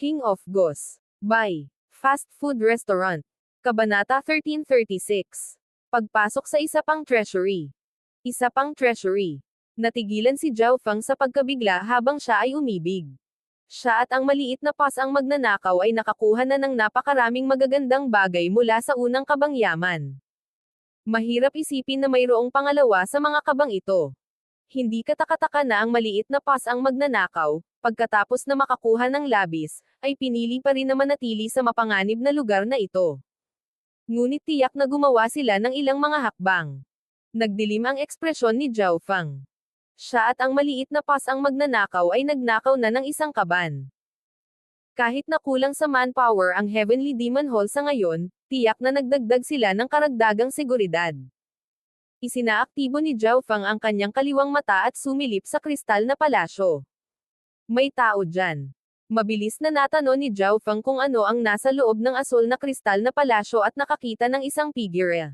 King of Ghosts. By Fast Food Restaurant. Kabanata 1336. Pagpasok sa isa pang treasury. Isa pang treasury. Natigilan si Zhao Feng sa pagkabigla habang siya ay umibig. Siya at ang maliit na pas ang magnanakaw ay nakakuha na ng napakaraming magagandang bagay mula sa unang kabang yaman. Mahirap isipin na mayroong pangalawa sa mga kabang ito. Hindi katakataka na ang maliit na pas ang magnanakaw, pagkatapos na makakuha ng labis, ay pinili pa rin na manatili sa mapanganib na lugar na ito. Ngunit tiyak na gumawa sila ng ilang mga hakbang. Nagdilim ang ekspresyon ni Zhao Feng. Siya at ang maliit na pas ang magnanakaw ay nagnakaw na ng isang kaban. Kahit na kulang sa manpower ang Heavenly Demon Hall sa ngayon, tiyak na nagdagdag sila ng karagdagang seguridad. Isinaaktibo ni Zhao Feng ang kanyang kaliwang mata at sumilip sa kristal na palasyo. May tao dyan. Mabilis na natanong ni Zhao Feng kung ano ang nasa loob ng asol na kristal na palasyo at nakakita ng isang figure.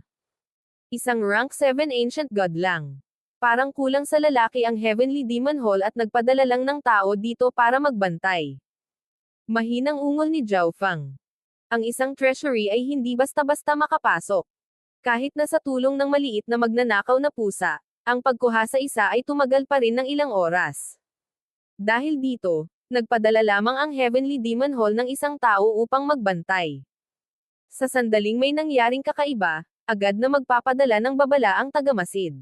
Isang rank 7 ancient god lang. Parang kulang sa lalaki ang Heavenly Demon Hall at nagpadala lang ng tao dito para magbantay. Mahinang ungol ni Zhao Feng. Ang isang treasury ay hindi basta-basta makapasok. Kahit na sa tulong ng maliit na magnanakaw na pusa, ang pagkuha sa isa ay tumagal pa rin ng ilang oras. Dahil dito, nagpadala lamang ang Heavenly Demon Hall ng isang tao upang magbantay. Sa sandaling may nangyaring kakaiba, agad na magpapadala ng babala ang tagamasid.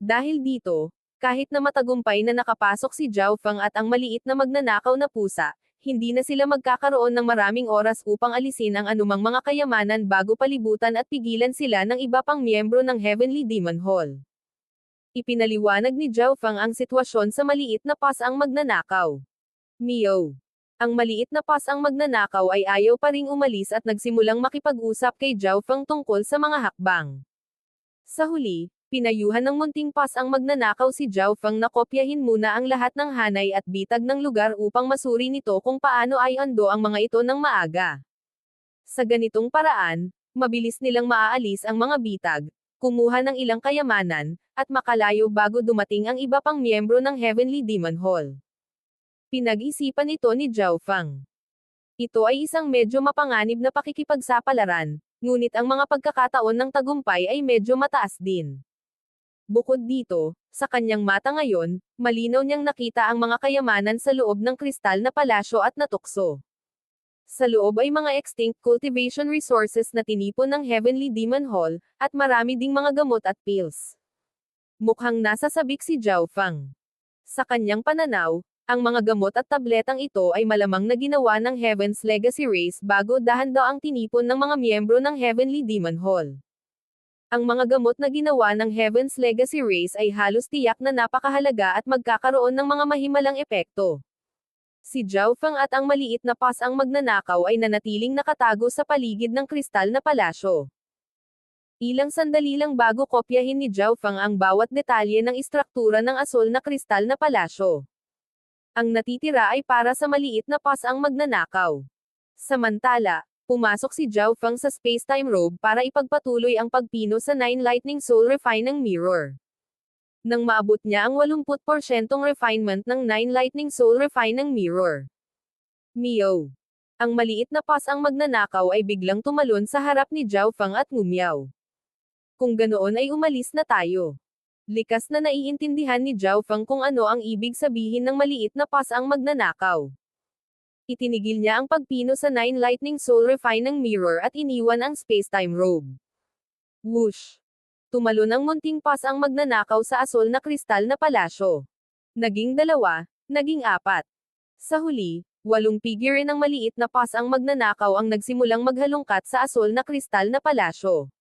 Dahil dito, kahit na matagumpay na nakapasok si Zhao Feng at ang maliit na magnanakaw na pusa, hindi na sila magkakaroon ng maraming oras upang alisin ang anumang mga kayamanan bago palibutan at pigilan sila ng iba pang miyembro ng Heavenly Demon Hall. Ipinaliwanag ni Zhao Feng ang sitwasyon sa maliit na pas ang magnanakaw. Mio. Ang maliit na pas ang magnanakaw ay ayaw pa ring umalis at nagsimulang makipag-usap kay Zhao Feng tungkol sa mga hakbang. Sa huli, pinayuhan ng munting pas ang magnanakaw si Zhao Feng na kopyahin muna ang lahat ng hanay at bitag ng lugar upang masuri nito kung paano ay ando ang mga ito ng maaga. Sa ganitong paraan, mabilis nilang maaalis ang mga bitag, kumuha ng ilang kayamanan, at makalayo bago dumating ang iba pang miyembro ng Heavenly Demon Hall. Pinag-isipan ito ni Zhao Feng. Ito ay isang medyo mapanganib na pakikipagsapalaran, ngunit ang mga pagkakataon ng tagumpay ay medyo mataas din. Bukod dito, sa kanyang mata ngayon, malinaw niyang nakita ang mga kayamanan sa loob ng kristal na palasyo at natukso. Sa loob ay mga extinct cultivation resources na tinipon ng Heavenly Demon Hall, at marami ding mga gamot at pills. Mukhang nasa sabik si Zhao Feng. Sa kanyang pananaw, ang mga gamot at tabletang ito ay malamang na ginawa ng Heaven's Legacy Race bago dahan-daang tinipon ng mga miyembro ng Heavenly Demon Hall. Ang mga gamot na ginawa ng Heaven's Legacy Race ay halos tiyak na napakahalaga at magkakaroon ng mga mahimalang epekto. Si Zhao Feng at ang maliit na pas ang magnanakaw ay nanatiling nakatago sa paligid ng kristal na palasyo. Ilang sandali lang bago kopyahin ni Zhao Feng ang bawat detalye ng istruktura ng asol na kristal na palasyo. Ang natitira ay para sa maliit na pas ang magnanakaw. Samantala, pumasok si Zhao Feng sa space-time robe para ipagpatuloy ang pagpino sa 9 Lightning Soul Refining Mirror. Nang maabot niya ang 80% refinement ng 9 Lightning Soul Refining Mirror. Mio. Ang maliit na pas ang magnanakaw ay biglang tumalon sa harap ni Zhao Feng at ngumiyaw. Kung ganoon ay umalis na tayo. Likas na naiintindihan ni Zhao Feng kung ano ang ibig sabihin ng maliit na pas ang magnanakaw. Itinigil niya ang pagpino sa 9 Lightning Soul Refining Mirror at iniwan ang space-time robe. Whoosh! Tumalon ang munting pas ang magnanakaw sa asol na kristal na palasyo. Naging 2, naging 4. Sa huli, 8 figure ng maliit na pas ang magnanakaw ang nagsimulang maghalongkat sa asol na kristal na palasyo.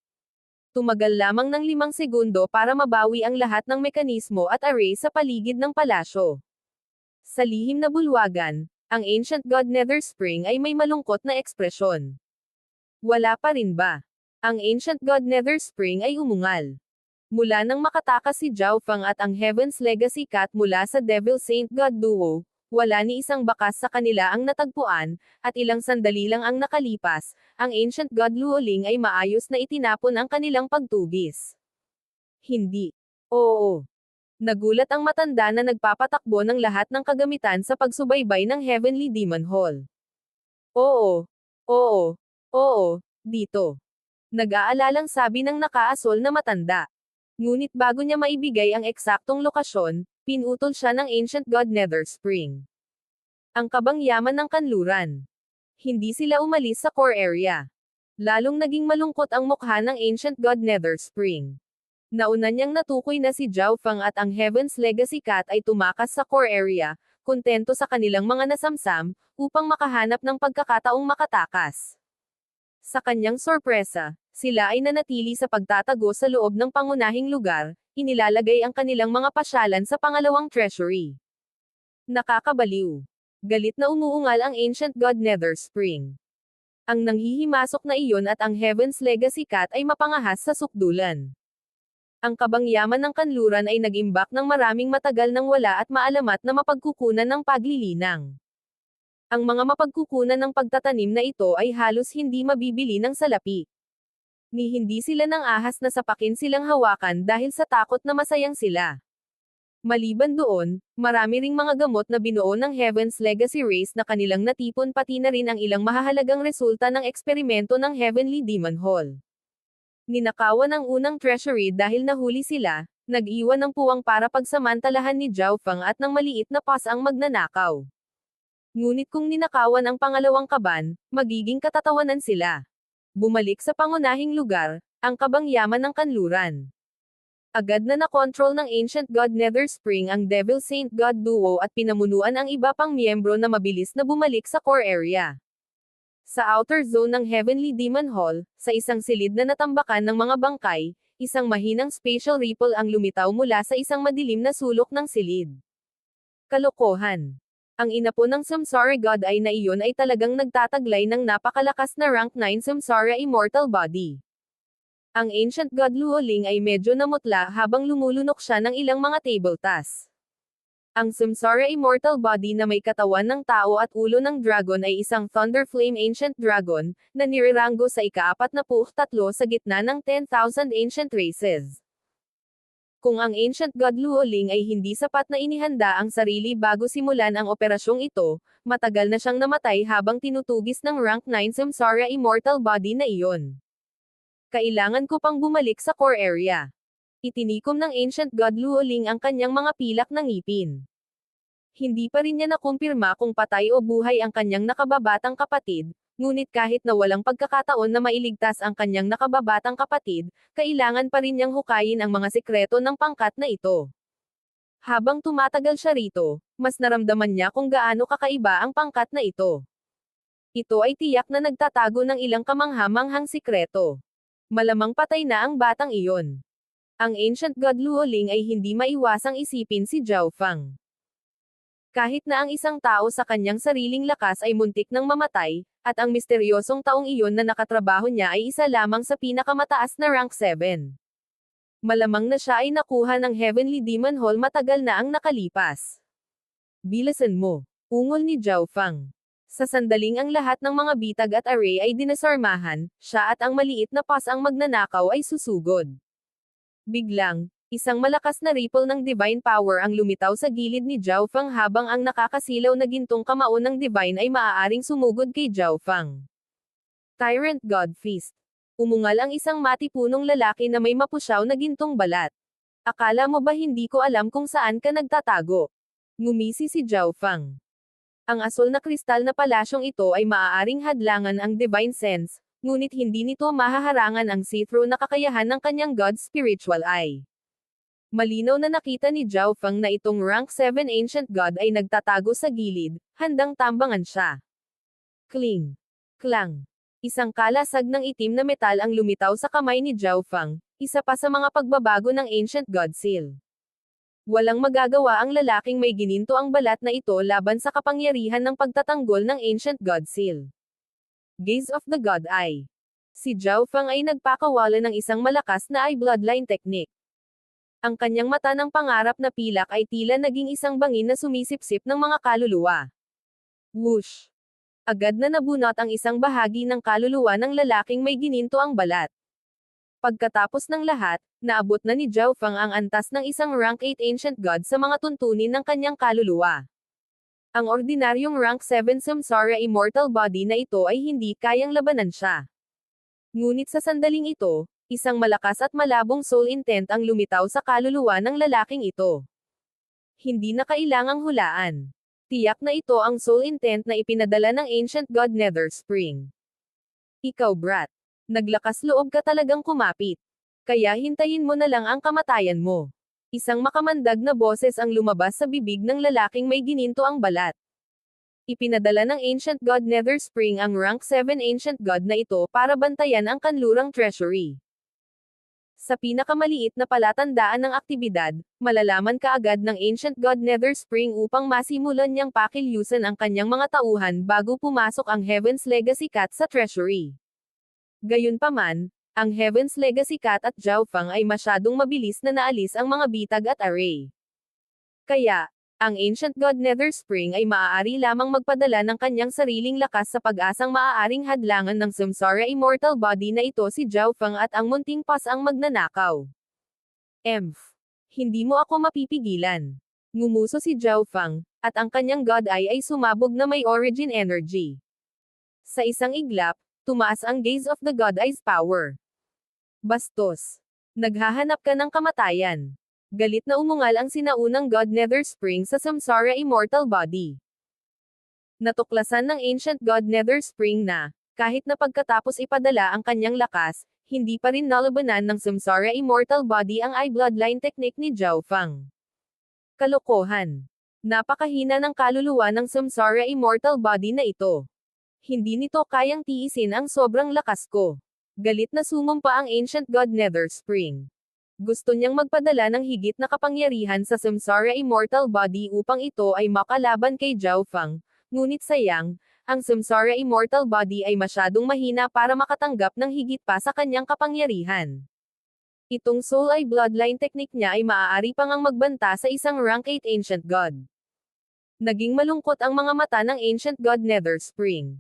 Tumagal lamang ng 5 segundo para mabawi ang lahat ng mekanismo at array sa paligid ng palasyo. Sa lihim na bulwagan, ang Ancient God Nether Spring ay may malungkot na ekspresyon. Wala pa rin ba? Ang Ancient God Nether Spring ay umungal. Mula nang makatakas si Zhao Feng at ang Heaven's Legacy Cat mula sa Devil Saint God Duo, wala ni isang bakas sa kanila ang natagpuan, at ilang sandali lang ang nakalipas, ang Ancient God Luoling ay maayos na itinapon ang kanilang pagtugis. Hindi. Oo. Nagulat ang matanda na nagpapatakbo ng lahat ng kagamitan sa pagsubaybay ng Heavenly Demon Hall. Oo. Oo. Oo. Dito. Nag-aalalang sabi ng nakaasol na matanda. Ngunit bago niya maibigay ang eksaktong lokasyon, pinutol siya ng Ancient God Nether Spring. Ang kabangyaman ng kanluran. Hindi sila umalis sa core area. Lalong naging malungkot ang mukha ng Ancient God Nether Spring. Nauna niyang natukoy na si Zhao Feng at ang Heaven's Legacy Cat ay tumakas sa core area, kontento sa kanilang mga nasamsam, upang makahanap ng pagkakataong makatakas. Sa kanyang sorpresa, sila ay nanatili sa pagtatago sa loob ng pangunahing lugar, inilalagay ang kanilang mga pasyalan sa pangalawang treasury. Nakakabaliw. Galit na umuungal ang Ancient God Nether Spring. Ang nanghihimasok na iyon at ang Heaven's Legacy Cat ay mapangahas sa sukdulan. Ang kabangyaman ng kanluran ay nag-imbak ng maraming matagal nang wala at maalamat na mapagkukunan ng paglilinang. Ang mga mapagkukunan ng pagtatanim na ito ay halos hindi mabibili ng salapi. Ni hindi sila nang ahas na sapakin silang hawakan dahil sa takot na masayang sila. Maliban doon, marami ring mga gamot na binuo ng Heaven's Legacy Race na kanilang natipon pati na rin ang ilang mahahalagang resulta ng eksperimento ng Heavenly Demon Hall. Ninakawan ang unang treasury dahil nahuli sila, nag-iwan ng puwang para pagsamantalahan ni Zhao Feng at ng maliit na pas ang magnanakaw. Ngunit kung ninakawan ang pangalawang kaban, magiging katatawanan sila. Bumalik sa pangunahing lugar, ang kabangyaman ng kanluran. Agad na nakontrol ng Ancient God Nether Spring ang Devil Saint God Duo at pinamunuan ang iba pang miyembro na mabilis na bumalik sa core area. Sa outer zone ng Heavenly Demon Hall, sa isang silid na natambakan ng mga bangkay, isang mahinang spatial ripple ang lumitaw mula sa isang madilim na sulok ng silid. Kalokohan. Ang inapo ng Samsara God ay na iyon ay talagang nagtataglay ng napakalakas na rank 9 Samsara Immortal Body. Ang Ancient God Luoling ay medyo namutla habang lumulunok siya ng ilang mga table tasks. Ang Samsara Immortal Body na may katawan ng tao at ulo ng dragon ay isang Thunder Flame Ancient Dragon, na nireranggo sa ika-43 sa gitna ng 10,000 Ancient Races. Kung ang Ancient God Luoling ay hindi sapat na inihanda ang sarili bago simulan ang operasyong ito, matagal na siyang namatay habang tinutugis ng rank 9 Samsara Immortal Body na iyon. Kailangan ko pang bumalik sa core area. Itinikom ng Ancient God Luoling ang kanyang mga pilak ng ngipin. Hindi pa rin niya nakumpirma kung patay o buhay ang kanyang nakababatang kapatid, ngunit kahit na walang pagkakataon na mailigtas ang kanyang nakababatang kapatid, kailangan pa rin niyang hukayin ang mga sikreto ng pangkat na ito. Habang tumatagal siya rito, mas naramdaman niya kung gaano kakaiba ang pangkat na ito. Ito ay tiyak na nagtatago ng ilang kamangha-manghang sikreto. Malamang patay na ang batang iyon. Ang Ancient God Luoling ay hindi maiwasang isipin si Zhao Feng. Kahit na ang isang tao sa kanyang sariling lakas ay muntik nang mamatay, at ang misteryosong taong iyon na nakatrabaho niya ay isa lamang sa pinakamataas na rank 7. Malamang na siya ay nakuha ng Heavenly Demon Hall matagal na ang nakalipas. Bilisan mo, ungol ni Zhao Feng. Sa sandaling ang lahat ng mga bitag at array ay dinasarmahan, siya at ang maliit na pas ang magnanakaw ay susugod. Biglang, isang malakas na ripple ng divine power ang lumitaw sa gilid ni Zhao Feng habang ang nakakasilaw na gintong kamao ng divine ay maaaring sumugod kay Zhao Feng. Tyrant God Feast. Umungal ang isang matipunong lalaki na may mapusyaw na gintong balat. Akala mo ba hindi ko alam kung saan ka nagtatago? Ngumisi si Zhao Feng. Ang asol na kristal na palasyong ito ay maaaring hadlangan ang divine sense, ngunit hindi nito mahaharangan ang see-through na kakayahan ng kanyang God's spiritual eye. Malinaw na nakita ni Zhao Feng na itong rank 7 Ancient God ay nagtatago sa gilid, handang tambangan siya. Kling. Klang. Isang kalasag ng itim na metal ang lumitaw sa kamay ni Zhao Feng, isa pa sa mga pagbabago ng Ancient God Seal. Walang magagawa ang lalaking may gininto ang balat na ito laban sa kapangyarihan ng pagtatanggol ng Ancient God Seal. Gaze of the God Eye. Si Zhao Feng ay nagpakawala ng isang malakas na eye bloodline technique. Ang kanyang mata ng pangarap na pilak ay tila naging isang bangin na sumisipsip ng mga kaluluwa. Whoosh! Agad na nabunot ang isang bahagi ng kaluluwa ng lalaking may gininto ang balat. Pagkatapos ng lahat, naabot na ni Zhao Feng ang antas ng isang rank 8 ancient god sa mga tuntunin ng kanyang kaluluwa. Ang ordinaryong rank 7 samsara immortal body na ito ay hindi kayang labanan siya. Ngunit sa sandaling ito, isang malakas at malabong soul intent ang lumitaw sa kaluluwa ng lalaking ito. Hindi na kailangang hulaan. Tiyak na ito ang soul intent na ipinadala ng ancient god Nether Spring. Ikaw brat. Naglakas loob ka talagang kumapit. Kaya hintayin mo na lang ang kamatayan mo. Isang makamandag na boses ang lumabas sa bibig ng lalaking may gininto ang balat. Ipinadala ng Ancient God Nether Spring ang rank 7 Ancient God na ito para bantayan ang kanlurang treasury. Sa pinakamaliit na palatandaan ng aktibidad, malalaman kaagad ng Ancient God Nether Spring upang masimulan niyang pakilyusan ang kanyang mga tauhan bago pumasok ang Heaven's Legacy Cat sa treasury. Gayunpaman, ang Heaven's Legacy Cat at Zhao Feng ay masyadong mabilis na naalis ang mga bitag at array. Kaya, ang Ancient God Nether Spring ay maaari lamang magpadala ng kanyang sariling lakas sa pag-asang maaaring hadlangan ng samsara immortal body na ito si Zhao Feng at ang munting pas ang magnanakaw. Hindi mo ako mapipigilan. Ngumuso si Zhao Feng, at ang kanyang God Eye ay sumabog na may origin energy. Sa isang iglap, tumaas ang gaze of the God Eye's power. Bastos. Naghahanap ka ng kamatayan. Galit na umungal ang sinaunang God Nether Spring sa samsara immortal body. Natuklasan ng Ancient God Nether Spring na, kahit na pagkatapos ipadala ang kanyang lakas, hindi pa rin nalabanan ng samsara immortal body ang eye bloodline technique ni Zhao Feng. Kalokohan. Napakahina ng kaluluwa ng samsara immortal body na ito. Hindi nito kayang tiisin ang sobrang lakas ko. Galit na sumumpa ang Ancient God Nether Spring. Gusto niyang magpadala ng higit na kapangyarihan sa samsara immortal body upang ito ay makalaban kay Zhao Feng, ngunit sayang, ang samsara immortal body ay masyadong mahina para makatanggap ng higit pa sa kanyang kapangyarihan. Itong Soul Eye Bloodline technique niya ay maaari pang ang magbanta sa isang rank 8 Ancient God. Naging malungkot ang mga mata ng Ancient God Nether Spring.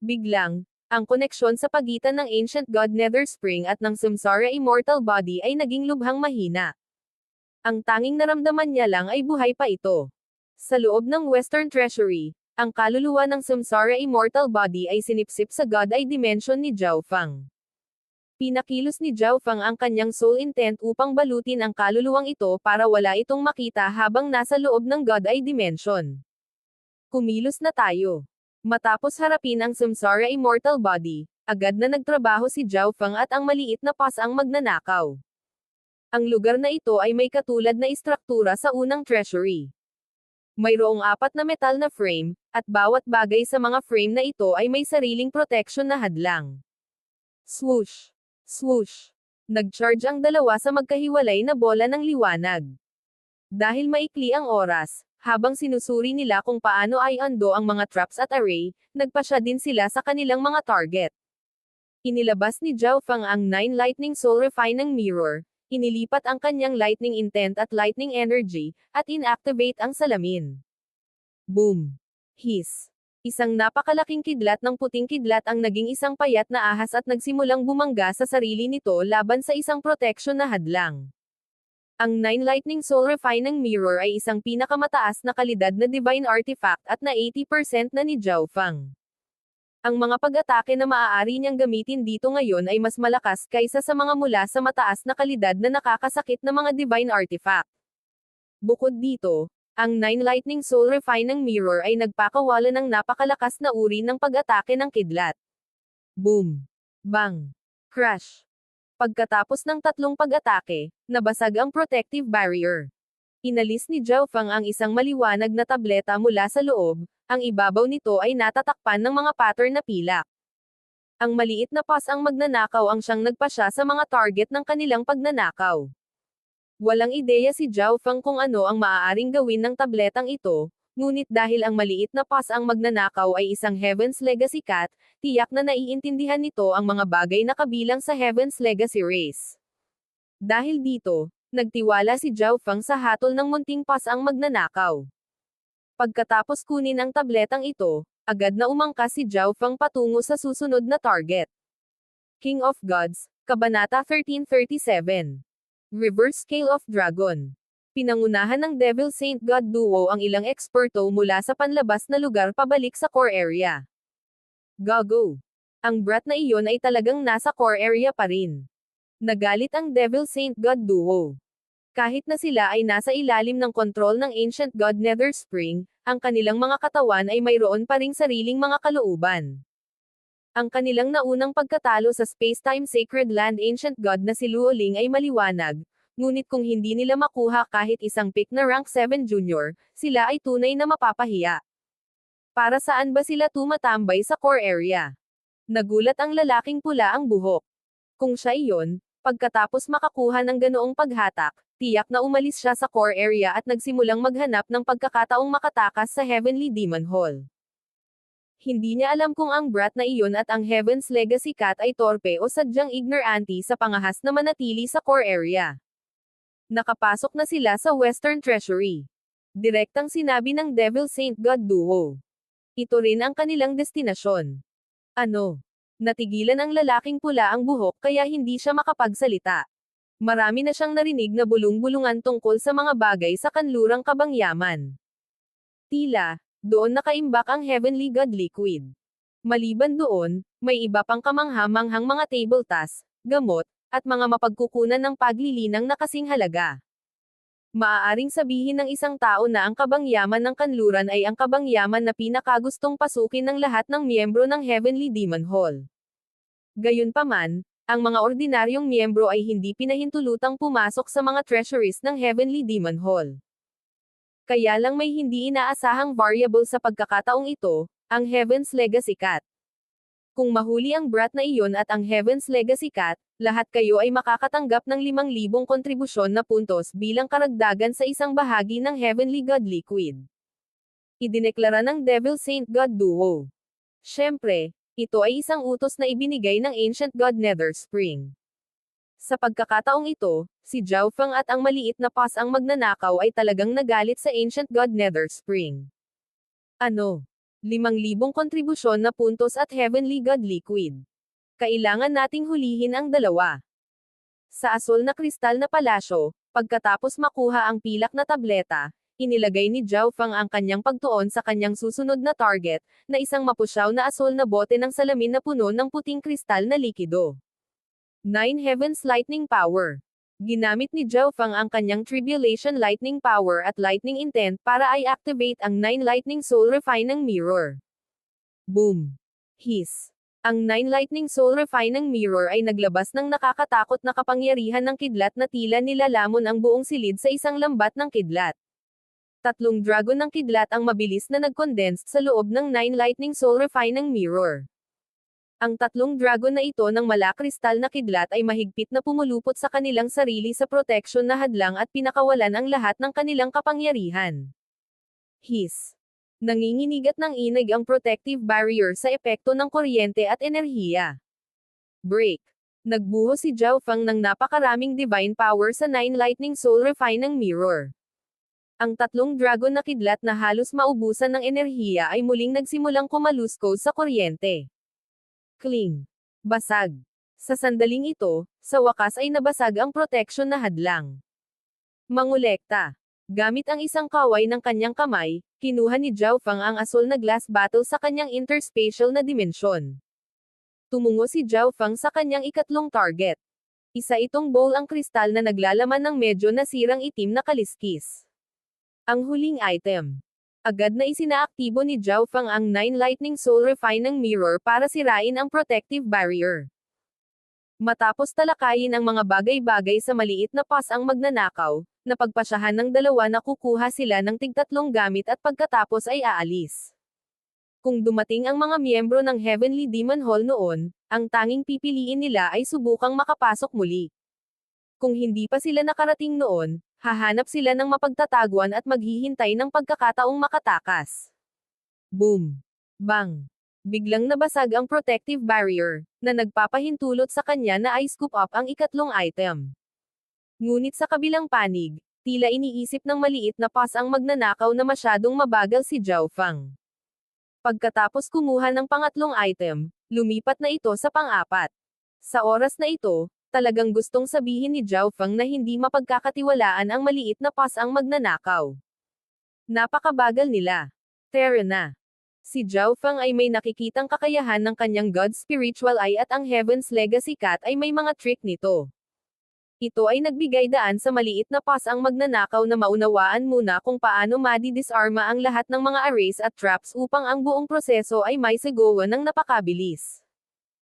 Biglang, ang koneksyon sa pagitan ng Ancient God Nether Spring at ng samsara immortal body ay naging lubhang mahina. Ang tanging naramdaman niya lang ay buhay pa ito. Sa loob ng Western Treasury, ang kaluluwa ng samsara immortal body ay sinipsip sa God Eye Dimension ni Zhao Feng. Pinakilos ni Zhao Feng ang kanyang soul intent upang balutin ang kaluluwang ito para wala itong makita habang nasa loob ng God Eye Dimension. Kumilos na tayo. Matapos harapin ang samsara immortal body, agad na nagtrabaho si Zhao Feng at ang maliit na pas ang magnanakaw. Ang lugar na ito ay may katulad na istruktura sa unang treasury. Mayroong 4 na metal na frame, at bawat bagay sa mga frame na ito ay may sariling protection na hadlang. Swoosh! Swoosh! Nag-charge ang dalawa sa magkahiwalay na bola ng liwanag. Dahil maikli ang oras, habang sinusuri nila kung paano ay ando ang mga traps at array, nagpasya din sila sa kanilang mga target. Inilabas ni Zhao Feng ang 9 Lightning Soul Refining Mirror, inilipat ang kanyang Lightning Intent at Lightning Energy, at inactivate ang salamin. Boom! Hiss! Isang napakalaking kidlat ng puting kidlat ang naging isang payat na ahas at nagsimulang bumangga sa sarili nito laban sa isang protection na hadlang. Ang 9 Lightning Soul Refining Mirror ay isang pinakamataas na kalidad na divine artifact at na 80% na ni Zhao Feng. Ang mga pag-atake na maaari niyang gamitin dito ngayon ay mas malakas kaysa sa mga mula sa mataas na kalidad na nakakasakit na mga divine artifact. Bukod dito, ang 9 Lightning Soul Refining Mirror ay nagpakawala ng napakalakas na uri ng pag-atake ng kidlat. Boom! Bang! Crash! Pagkatapos ng 3 pag-atake, nabasag ang protective barrier. Inalis ni Zhao Feng ang isang maliwanag na tableta mula sa loob, ang ibabaw nito ay natatakpan ng mga pattern na pilak. Ang maliit na pas ang magnanakaw ang siyang nagpasya sa mga target ng kanilang pagnanakaw. Walang ideya si Zhao Feng kung ano ang maaaring gawin ng tabletang ito, ngunit dahil ang maliit na pas ang magnanakaw ay isang Heaven's Legacy Cat, tiyak na naiintindihan nito ang mga bagay na kabilang sa Heaven's Legacy Race. Dahil dito, nagtiwala si Zhao Feng sa hatol ng munting pas ang magnanakaw. Pagkatapos kunin ang tabletang ito, agad na umangkas si Zhao Feng patungo sa susunod na target. King of Gods, Kabanata 1337. Reverse Scale of Dragon. Pinangunahan ng Devil Saint God Duo ang ilang eksperto mula sa panlabas na lugar pabalik sa core area. Gago. Ang brat na iyon ay talagang nasa core area pa rin. Nagalit ang Devil Saint God Duo. Kahit na sila ay nasa ilalim ng kontrol ng Ancient God Nether Spring, ang kanilang mga katawan ay mayroon pa ring sariling mga kalooban. Ang kanilang naunang pagkatalo sa Spacetime Sacred Land Ancient God na si Luoling ay maliwanag, ngunit kung hindi nila makuha kahit isang pick na rank 7 junior, sila ay tunay na mapapahiya. Para saan ba sila tumatambay sa core area? Nagulat ang lalaking pula ang buhok. Kung siya iyon, pagkatapos makakuha ng ganoong paghatak, tiyak na umalis siya sa core area at nagsimulang maghanap ng pagkakataong makatakas sa Heavenly Demon Hall. Hindi niya alam kung ang brat na iyon at ang Heaven's Legacy Cat ay torpe o sadyang ignorante sa pangahas na manatili sa core area. Nakapasok na sila sa Western Treasury. Direktang sinabi ng Devil Saint God Duo. Ito rin ang kanilang destinasyon. Ano? Natigilan ang lalaking pula ang buhok kaya hindi siya makapagsalita. Marami na siyang narinig na bulong-bulungan tungkol sa mga bagay sa kanlurang kabangyaman. Tila, doon nakaimbak ang Heavenly God Liquid. Maliban doon, may iba pang kamangha-manghang mga table tasks, gamot, at mga mapagkukunan ng paglilinang na kasing halaga. Maaaring sabihin ng isang tao na ang kabangyaman ng kanluran ay ang kabangyaman na pinakagustong pasukin ng lahat ng miyembro ng Heavenly Demon Hall. Gayunpaman, ang mga ordinaryong miyembro ay hindi pinahintulutang pumasok sa mga treasuries ng Heavenly Demon Hall. Kaya lang may hindi inaasahang variable sa pagkakataong ito, ang Heaven's Legacy Cat. Kung mahuli ang brat na iyon at ang Heaven's Legacy Cat, lahat kayo ay makakatanggap ng 5,000 kontribusyon na puntos bilang karagdagan sa isang bahagi ng Heavenly God Liquid. Idineklara ng Devil Saint God Duo. Siyempre, ito ay isang utos na ibinigay ng Ancient God Nether Spring. Sa pagkakataong ito, si Zhao Feng at ang maliit na pas ang magnanakaw ay talagang nagalit sa Ancient God Nether Spring. Ano? 5,000 kontribusyon na puntos at Heavenly God Liquid. Kailangan nating hulihin ang dalawa. Sa asol na kristal na palasyo, pagkatapos makuha ang pilak na tableta, inilagay ni Zhao Feng ang kanyang pagtuon sa kanyang susunod na target, na isang mapusyaw na asol na bote ng salamin na puno ng puting kristal na likido. 9 Heavens Lightning Power. Ginamit ni Zhao Feng ang kanyang Tribulation Lightning Power at Lightning Intent para i-activate ang 9 Lightning Soul Refining Mirror. Boom! Hiss! Ang 9 Lightning Soul Refining Mirror ay naglabas ng nakakatakot na kapangyarihan ng kidlat na tila nilalamon ang buong silid sa isang lambat ng kidlat. 3 dragon ng kidlat ang mabilis na nag-condensed sa loob ng 9 Lightning Soul Refining Mirror. Ang 3 dragon na ito ng malakristal na kidlat ay mahigpit na pumulupot sa kanilang sarili sa protection na hadlang at pinakawalan ang lahat ng kanilang kapangyarihan. Hiss! Nanginginigat ng inig ang protective barrier sa epekto ng kuryente at enerhiya. Break! Nagbuhos si Zhao Feng ng napakaraming divine power sa 9 Lightning Soul Refining Mirror. Ang 3 dragon na kidlat na halos maubusan ng enerhiya ay muling nagsimulang kumaluskos sa kuryente. Kling! Basag! Sa sandaling ito, sa wakas ay nabasag ang protection na hadlang. Mangolekta! Gamit ang isang kaway ng kanyang kamay, kinuha ni Zhao Feng ang asol na glass bottle sa kanyang interspatial na dimensyon. Tumungo si Zhao Feng sa kanyang ikatlong target. Isa itong bowl ang kristal na naglalaman ng medyo nasirang itim na kaliskis. Ang huling item. Agad na isinaaktibo ni Zhao Feng ang 9 Lightning Soul Refining Mirror para sirain ang protective barrier. Matapos talakayin ang mga bagay-bagay sa maliit na pas ang magnanakaw, napagpasyahan ng dalawa na kukuha sila ng tig-3 gamit at pagkatapos ay aalis. Kung dumating ang mga miyembro ng Heavenly Demon Hall noon, ang tanging pipiliin nila ay subukang makapasok muli. Kung hindi pa sila nakarating noon, hahanap sila ng mapagtataguan at maghihintay ng pagkakataong makatakas. Boom! Bang! Biglang nabasag ang protective barrier, na nagpapahintulot sa kanya na i-scoop up ang ikatlong item. Ngunit sa kabilang panig, tila iniisip ng maliit na pas ang magnanakaw na masyadong mabagal si Zhao Feng. Pagkatapos kumuha ng pangatlong item, lumipat na ito sa pang-4. Sa oras na ito, Talagang gustong sabihin ni Zhao Feng na hindi mapagkakatiwalaan ang maliit na pas ang magnanakaw. Napakabagal nila. Tara na. Si Zhao Feng ay may nakikitang kakayahan ng kanyang God's Spiritual Eye at ang Heaven's Legacy Cat ay may mga trick nito. Ito ay nagbigay daan sa maliit na pas ang magnanakaw na maunawaan muna kung paano madidisarma ang lahat ng mga arrays at traps upang ang buong proseso ay may segawa ng napakabilis.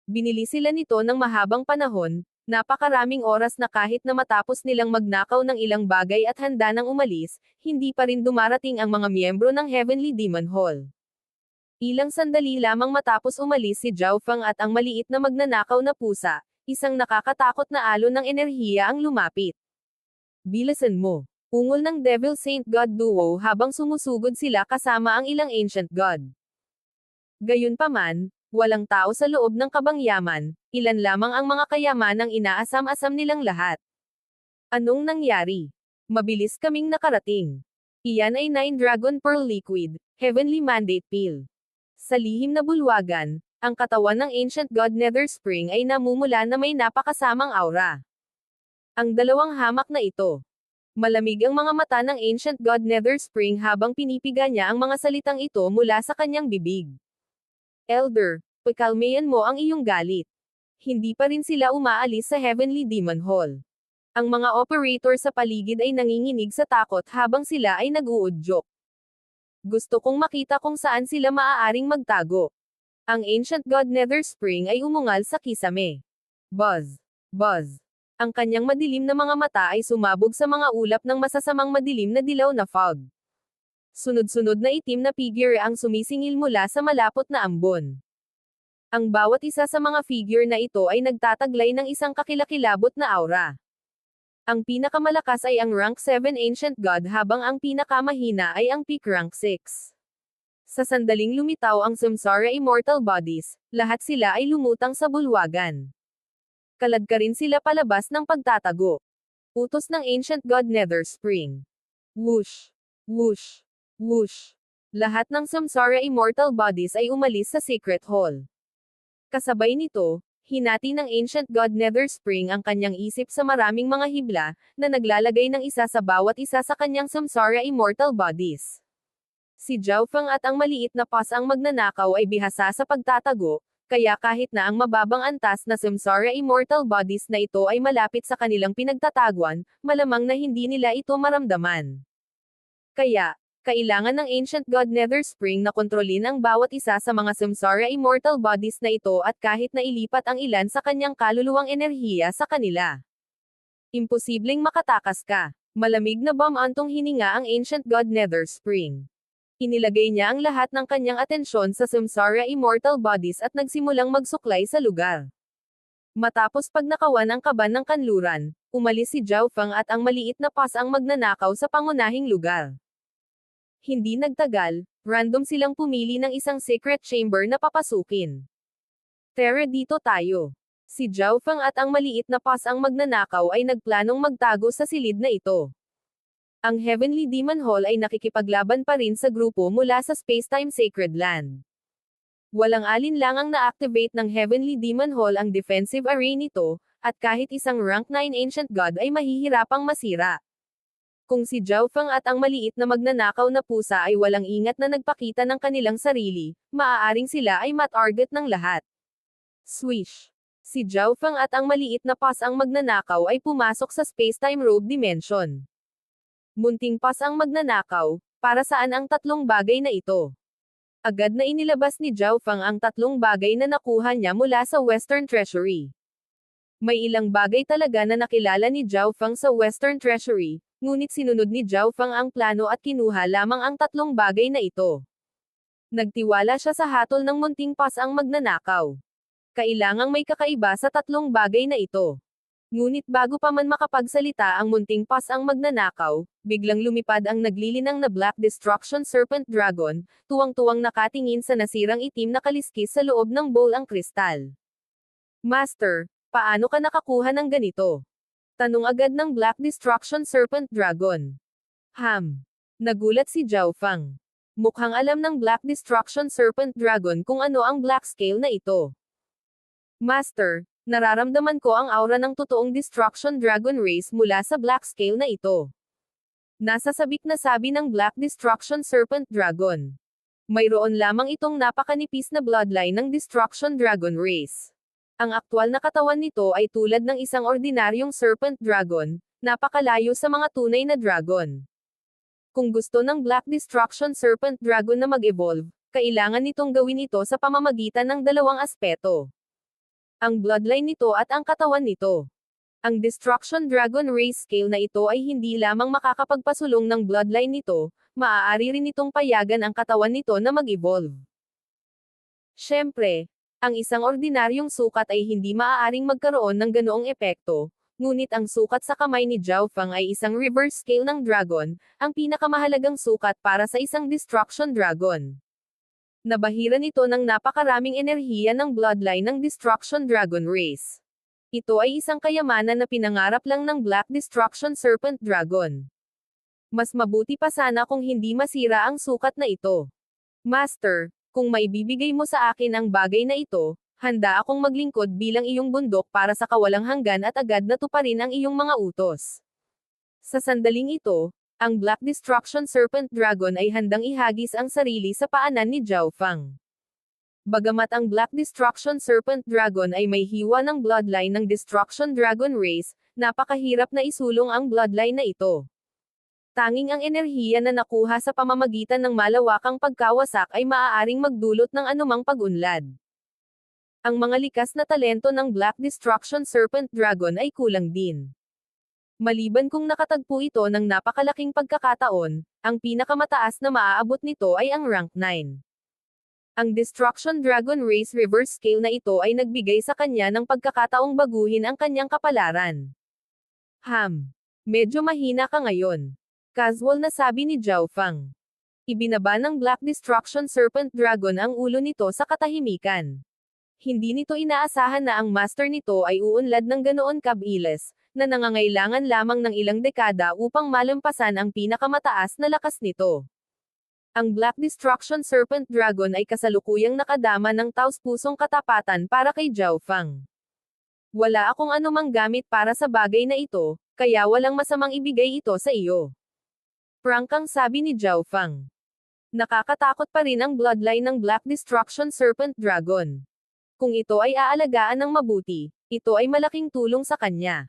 Binili sila nito ng mahabang panahon, napakaraming oras na kahit na matapos nilang magnakaw ng ilang bagay at handa nang umalis, hindi pa rin dumarating ang mga miyembro ng Heavenly Demon Hall. Ilang sandali lamang matapos umalis si Zhao Feng at ang maliit na magnanakaw na pusa, isang nakakatakot na alon ng enerhiya ang lumapit. Bilisan mo. Ungol ng Devil Saint God duo habang sumusugod sila kasama ang ilang Ancient God. Gayunpaman, walang tao sa loob ng kabangyaman, ilan lamang ang mga kayamanang inaasam-asam nilang lahat. Anong nangyari? Mabilis kaming nakarating. Iyan ay 9 Dragon Pearl Liquid, Heavenly Mandate Pill. Sa lihim na bulwagan, ang katawan ng Ancient God Nether Spring ay namumula na may napakasamang aura. Ang dalawang hamak na ito. Malamig ang mga mata ng Ancient God Nether Spring habang pinipiga niya ang mga salitang ito mula sa kanyang bibig. Elder, pakalmayan mo ang iyong galit. Hindi pa rin sila umaalis sa Heavenly Demon Hall. Ang mga operator sa paligid ay nanginginig sa takot habang sila ay nag-uudyok. Gusto kong makita kung saan sila maaaring magtago. Ang Ancient God Nether Spring ay umungal sa kisame. Buzz. Buzz. Ang kanyang madilim na mga mata ay sumabog sa mga ulap ng masasamang madilim na dilaw na fog. Sunod-sunod na itim na figure ang sumisingil mula sa malapot na ambon. Ang bawat isa sa mga figure na ito ay nagtataglay ng isang kakilakilabot na aura. Ang pinakamalakas ay ang rank 7 Ancient God habang ang pinakamahina ay ang peak rank 6. Sa sandaling lumitaw ang Samsara Immortal Bodies, lahat sila ay lumutang sa bulwagan. Kaladka rin sila palabas ng pagtatago. Utos ng Ancient God Nether Spring. Whoosh! Whoosh! Whoosh! Lahat ng Samsara Immortal Bodies ay umalis sa Secret Hall. Kasabay nito, hinati ng Ancient God Nether Spring ang kanyang isip sa maraming mga hibla, na naglalagay ng isa sa bawat isa sa kanyang Samsara Immortal Bodies. Si Zhao Feng at ang maliit na pas ang magnanakaw ay bihasa sa pagtatago, kaya kahit na ang mababang antas na Samsara Immortal Bodies na ito ay malapit sa kanilang pinagtataguan, malamang na hindi nila ito maramdaman. Kaya, kailangan ng Ancient God Nether Spring na kontrolin ang bawat isa sa mga Samsara Immortal Bodies na ito at kahit na ilipat ang ilan sa kanyang kaluluwang enerhiya sa kanila. Imposibleng makatakas ka. Malamig na bamantong hininga ang Ancient God Nether Spring. Inilagay niya ang lahat ng kanyang atensyon sa Samsara Immortal Bodies at nagsimulang magsuklay sa lugar. Matapos pagnakawan ang kaban ng kanluran, umalis si Zhao Feng at ang maliit na pas ang magnanakaw sa pangunahing lugar. Hindi nagtagal, random silang pumili ng isang secret chamber na papasukin. Tara dito tayo. Si Zhao Feng at ang maliit na pas ang magnanakaw ay nagplanong magtago sa silid na ito. Ang Heavenly Demon Hall ay nakikipaglaban pa rin sa grupo mula sa Spacetime Sacred Land. Walang alinlangang na-activate ng Heavenly Demon Hall ang defensive array nito, at kahit isang rank 9 Ancient God ay mahihirapang masira. Kung si Zhao Feng at ang maliit na magnanakaw na pusa ay walang ingat na nagpakita ng kanilang sarili, maaaring sila ay matarget ng lahat. Swish! Si Zhao Feng at ang maliit na pas ang magnanakaw ay pumasok sa Spacetime Robe Dimension. Munting pas ang magnanakaw, para saan ang tatlong bagay na ito? Agad na inilabas ni Zhao Feng ang tatlong bagay na nakuha niya mula sa Western Treasury. May ilang bagay talaga na nakilala ni Zhao Feng sa Western Treasury, ngunit sinunod ni Zhao Feng ang plano at kinuha lamang ang tatlong bagay na ito. Nagtiwala siya sa hatol ng munting pas ang magnanakaw. Kailangang may kakaiba sa tatlong bagay na ito. Ngunit bago pa man makapagsalita ang munting pas ang magnanakaw, biglang lumipad ang naglilinang na Black Destruction Serpent Dragon, tuwang-tuwang nakatingin sa nasirang itim na kaliskis sa loob ng bowl ang kristal. Master, paano ka nakakuha ng ganito? Tanong agad ng Black Destruction Serpent Dragon. Nagulat si Zhao Feng. Mukhang alam ng Black Destruction Serpent Dragon kung ano ang Black Scale na ito. Master, Nararamdaman ko ang aura ng totoong Destruction Dragon Race mula sa Black Scale na ito. Nasasabik na sabi ng Black Destruction Serpent Dragon. Mayroon lamang itong napakanipis na bloodline ng Destruction Dragon Race. Ang aktwal na katawan nito ay tulad ng isang ordinaryong Serpent Dragon, napakalayo sa mga tunay na dragon. Kung gusto ng Black Destruction Serpent Dragon na mag-evolve, kailangan nitong gawin ito sa pamamagitan ng dalawang aspeto. Ang bloodline nito at ang katawan nito. Ang Destruction Dragon Race Scale na ito ay hindi lamang makakapagpasulong ng bloodline nito, maaari rin itong payagan ang katawan nito na mag-evolve. Siyempre, ang isang ordinaryong sukat ay hindi maaaring magkaroon ng ganoong epekto, ngunit ang sukat sa kamay ni Zhao Fang ay isang reverse scale ng dragon, ang pinakamahalagang sukat para sa isang Destruction Dragon. Nabahiran ito ng napakaraming enerhiya ng bloodline ng Destruction Dragon Race. Ito ay isang kayamanan na pinangarap lang ng Black Destruction Serpent Dragon. Mas mabuti pa sana kung hindi masira ang sukat na ito. Master, kung maibibigay mo sa akin ang bagay na ito, handa akong maglingkod bilang iyong bundok para sa kawalang hanggan at agad na tuparin ang iyong mga utos. Sa sandaling ito, ang Black Destruction Serpent Dragon ay handang ihagis ang sarili sa paanan ni Zhao Fang. Bagamat ang Black Destruction Serpent Dragon ay may hiwa ng bloodline ng Destruction Dragon Race, napakahirap na isulong ang bloodline na ito. Tanging ang enerhiya na nakuha sa pamamagitan ng malawakang pagkawasak ay maaaring magdulot ng anumang pag-unlad. Ang mga likas na talento ng Black Destruction Serpent Dragon ay kulang din. Maliban kung nakatagpo ito ng napakalaking pagkakataon, ang pinakamataas na maaabot nito ay ang rank 9. Ang Destruction Dragon Race Reverse Scale na ito ay nagbigay sa kanya ng pagkakataong baguhin ang kanyang kapalaran. Medyo mahina ka ngayon. Casual na sabi ni Zhao Fang. Ibinaba ng Black Destruction Serpent Dragon ang ulo nito sa katahimikan. Hindi nito inaasahan na ang master nito ay uunlad ng ganoon kabilis, na nangangailangan lamang ng ilang dekada upang malampasan ang pinakamataas na lakas nito. Ang Black Destruction Serpent Dragon ay kasalukuyang nakadama ng taos-pusong katapatan para kay Zhao Fang. Wala akong anumang gamit para sa bagay na ito, kaya walang masamang ibigay ito sa iyo. Prangkang sabi ni Zhao Fang. Nakakatakot pa rin ang bloodline ng Black Destruction Serpent Dragon. Kung ito ay aalagaan ng mabuti, ito ay malaking tulong sa kanya.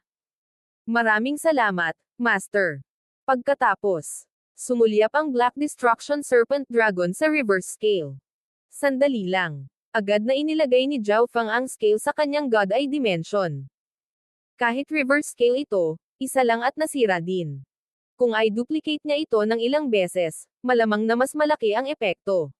Maraming salamat, Master. Pagkatapos, sumulyap ang Black Destruction Serpent Dragon sa reverse scale. Sandali lang. Agad na inilagay ni Zhao Fang ang scale sa kanyang God Eye Dimension. Kahit reverse scale ito, isa lang at nasira din. Kung i-duplicate niya ito ng ilang beses, malamang na mas malaki ang epekto.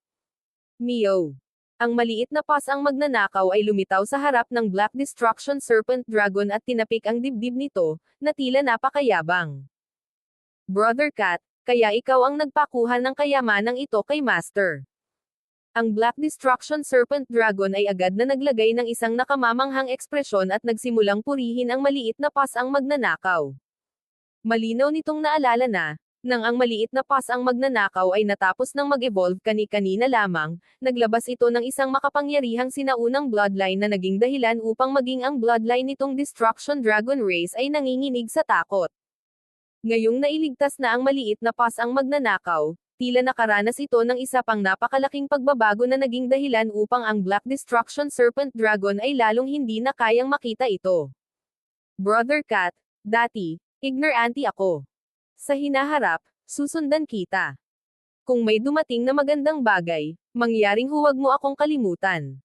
Meow. Ang maliit na paws ang magnanakaw ay lumitaw sa harap ng Black Destruction Serpent Dragon at tinapik ang dibdib nito, na tila napakayabang. Brother Cat, kaya ikaw ang nagpakuha ng kayamanang ito kay Master. Ang Black Destruction Serpent Dragon ay agad na naglagay ng isang nakamamanghang ekspresyon at nagsimulang purihin ang maliit na paws ang magnanakaw. Malinaw nitong naalala na, nang ang maliit na paws ang magnanakaw ay natapos ng mag-evolve kani-kanina lamang, naglabas ito ng isang makapangyarihang sinaunang bloodline na naging dahilan upang maging ang bloodline nitong Destruction Dragon Race ay nanginginig sa takot. Ngayong nailigtas na ang maliit na paws ang magnanakaw, tila nakaranas ito ng isa pang napakalaking pagbabago na naging dahilan upang ang Black Destruction Serpent Dragon ay lalong hindi na kayang makita ito. Brother Cat, dati, ignorante ako. Sa hinaharap, susundan kita. Kung may dumating na magandang bagay, mangyaring huwag mo akong kalimutan.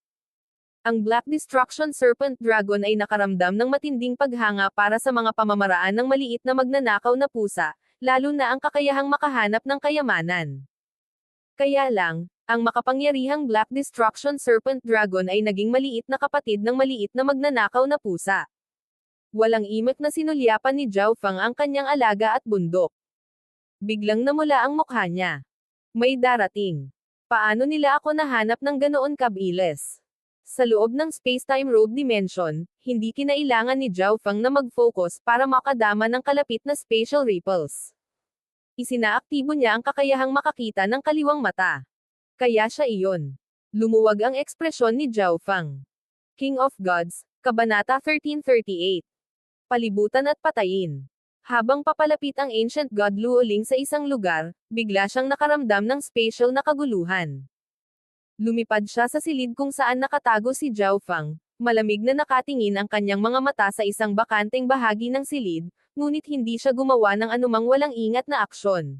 Ang Black Destruction Serpent Dragon ay nakaramdam ng matinding paghanga para sa mga pamamaraan ng maliit na magnanakaw na pusa, lalo na ang kakayahang makahanap ng kayamanan. Kaya lang, ang makapangyarihang Black Destruction Serpent Dragon ay naging maliit na kapatid ng maliit na magnanakaw na pusa. Walang imik na sinulyapan ni Zhao Fang ang kanyang alaga at bundok. Biglang namula ang mukha niya. May darating. Paano nila ako nahanap ng ganoon kabilis? Sa loob ng Space-Time Robe Dimension, hindi kinailangan ni Zhao Fang na mag-focus para makadama ng kalapit na spatial ripples. Isinaaktibo niya ang kakayahang makakita ng kaliwang mata. Kaya siya iyon. Lumuwag ang ekspresyon ni Zhao Fang. King of Gods, Kabanata 1338. Palibutan at patayin. Habang papalapit ang ancient god Luoling sa isang lugar, bigla siyang nakaramdam ng spatial na kaguluhan. Lumipad siya sa silid kung saan nakatago si Zhao Fang. Malamig na nakatingin ang kanyang mga mata sa isang bakanteng bahagi ng silid, ngunit hindi siya gumawa ng anumang walang ingat na aksyon.